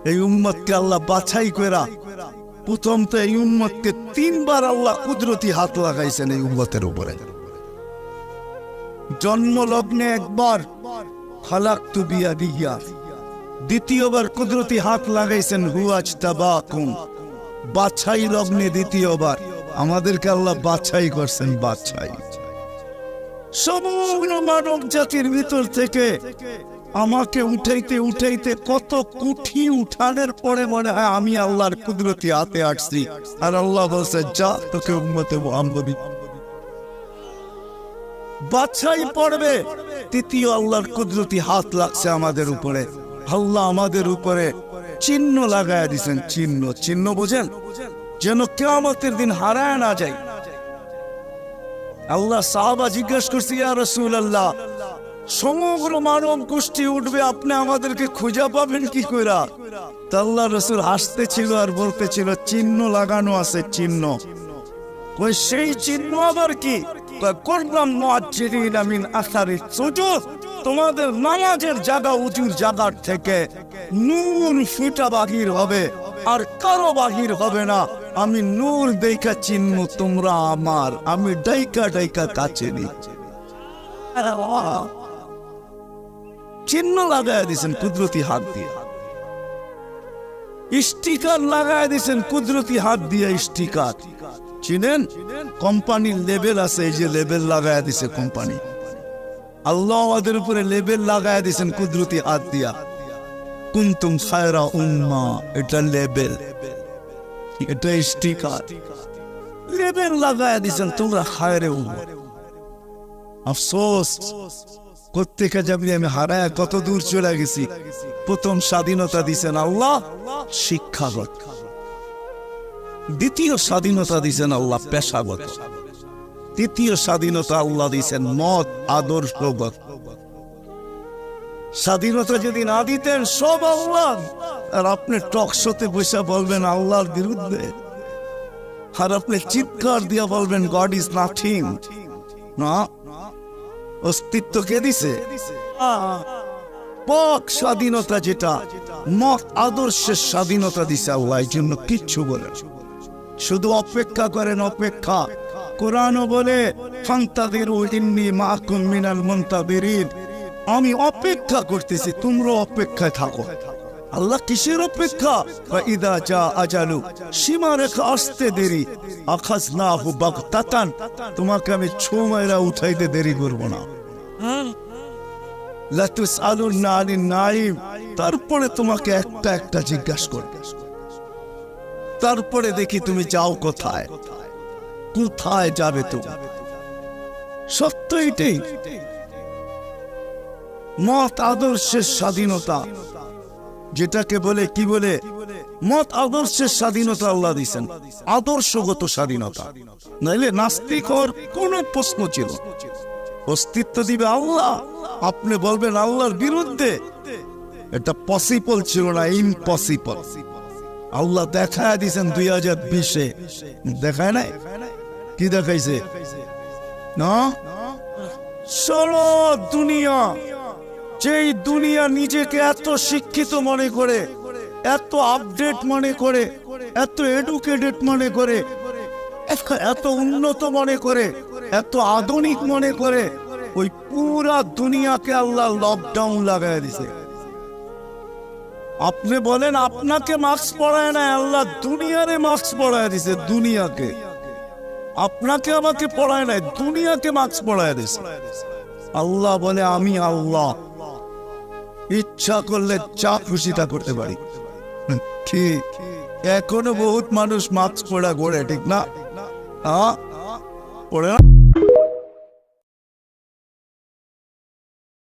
এই উম্মতকে আল্লাহ বাছাই কইরা প্রথম তো এই উম্মতকে 3 বার আল্লাহ কুদরতি হাত লাগাইছেন এই উম্মতের উপরে। জন্ম লগ্নে একবার খালাকতু বিয়াদিয়া, দ্বিতীয়বার কুদরতি হাত লাগাইছেন হুয়াজতাবাকুম, বাছাই লগ্নে দ্বিতীয়বার আমাদেরকে আল্লাহ বাছাই করছেন। বাছাই সমগ্র মানব জাতির ভিতর থেকে আমাকে উঠাইতে উঠাইতে কত কুঠি উঠানোর পরে মনে হয় আমি আল্লাহর কুদরতি হাতে আসছি, আর আল্লাহ বলছে যা তোকে উম্মতে মুহাম্মদী বাছাই পড়বে। তৃতীয় আল্লাহর কুদরতি হাত লাগছে আমাদের উপরে। আল্লাহ আমাদের উপরে চিহ্ন লাগায় দিয়েছেন। চিহ্ন, চিহ্ন বোঝেন, যেন কিয়ামতের দিন হারায় না যায়। আল্লাহ সাহাবা জিজ্ঞেস করছে, ইয়া রাসূলুল্লাহ, সমগ্র মানব গোষ্ঠী উঠবে, আপনি আমাদেরকে খুঁজে পাবেন কি কইরা? তা আল্লাহ রাসূল হাসতেছিল আর বলতেছিল, চিহ্ন লাগানো আছে, চিহ্ন। কই সেই চিহ্ন আবার কি? করলাম মুআজ্জিরিনা মিন আসারিস সুজুদ, তোমাদের নামাজের জায়গা উঁচুর জায়গার থেকে নূর ফুটা বাহির হবে, আর কারো বাহির হবে না। আমি নূর দেখা চিহ্ন তোমরা আমার, আমি ডাইকা ডাইকা কাছে নিচ্ছি। চিহ্ন লাগায় দিয়েছেন কুদরতি হাত দিয়ে, স্টিকার লাগায় দিয়েছেন কুদরতি হাত দিয়ে। স্টিকার চিনেন? কোম্পানির লেবেল আছে, এই যে লেবেল লাগায় দিছে কোম্পানি। আল্লাহ আমাদের উপরে লেবেল লাগায় দিয়েছেন কুদরতি হাত দিয়া। কুনতুম খায়রা উম্মাহ, এটা লেবেল, এটা স্টিকার। লেবেল লাগায় দিয়েছেন তোমরা খায়রে উম্মাহ। আফসোস কোত্থেকে যাবি আমি হারায় কত দূর চলে গেছি। প্রথম স্বাধীনতা দিছেন আল্লাহ শিক্ষাগত, দ্বিতীয় স্বাধীনতা দিছেন আল্লাহ পেশাগত, তৃতীয় স্বাধীনতা আল্লাহ দিছেন মত আদর্শগত। স্বাধীনতা যদি না দিতেন সব আল্লাহ, আর আপনি টক শোতে বসে বলবেন আল্লাহর বিরুদ্ধে, আর আপনি চিৎকার দিয়া বলবেন গড ইজ নাথিং। না, অস্তিত্ব কে দিছে? পক স্বাধীনতা, যেটা মত আদর্শের স্বাধীনতা দিছে আল্লাহ। এই জন্য কিচ্ছু বলেন, শুধু অপেক্ষা করেন, অপেক্ষা। কোরআনও বলে ফান্তাযিরু ইন্নী মাআকুম মিনাল মুনতাযিরিন, আমি অপেক্ষা করতেছি, তোমরা অপেক্ষায় থাকো। আল্লাহ কিসের অপেক্ষা? ইদা জা আজালু, সীমারেখা আসতে দেরি, আখাযনাহু বাগতাতান, তোমাকে আমি ছোঁমাইরা উঠাইতে দেরি করব না। লা তুসআলুনা আনিন নাঈম, তারপরে তোমাকে একটা একটা জিজ্ঞাসা করব, তারপরে দেখি তুমি যাও কোথায়, কোথায় যাবে তুমি। সত্য এটাই, মত আদর্শের স্বাধীনতা, যেটাকে বলে কি বলে মত আদর্শের স্বাধীনতা আল্লাহ দিয়েছেন, আদর্শগত স্বাধীনতা। নাইলে নাস্তিক হওয়ার কোন প্রশ্ন ছিল? অস্তিত্ব দিবে আল্লাহ, আপনি বলবেন আল্লাহর বিরুদ্ধে, এটা পসিবল ছিল না, ইম্পসিবল। আল্লাহ দেখায় দিয়েছেন 2020-এ, দেখায় নাই? কি দেখাইছে? না, চলো দুনিয়া, যেই দুনিয়া নিজেকে এত শিক্ষিত মনে করে, এত আপডেট মনে করে, এত এডুকেটেড মনে করে, এত উন্নত মনে করে, এত আধুনিক মনে করে, ওই পুরা দুনিয়াকে আল্লাহ লকডাউন লাগায় দিছে। আপনি বলেন আপনাকে মাস্ক পরায় না, আল্লাহ দুনিয়ারে মাস্ক পরায় দিছে। দুনিয়াকে, আপনাকে আমাকে পরায় নাই, দুনিয়াকে মাস্ক পরায় দিছে। আল্লাহ বলে আমি আল্লাহ, ইচ্ছা করলে যা খুশিটা করতে পারি। ঠিক, এখনো বহুত মানুষ মাস্ক পরা ঘোরে, ঠিক না? পড়ে না।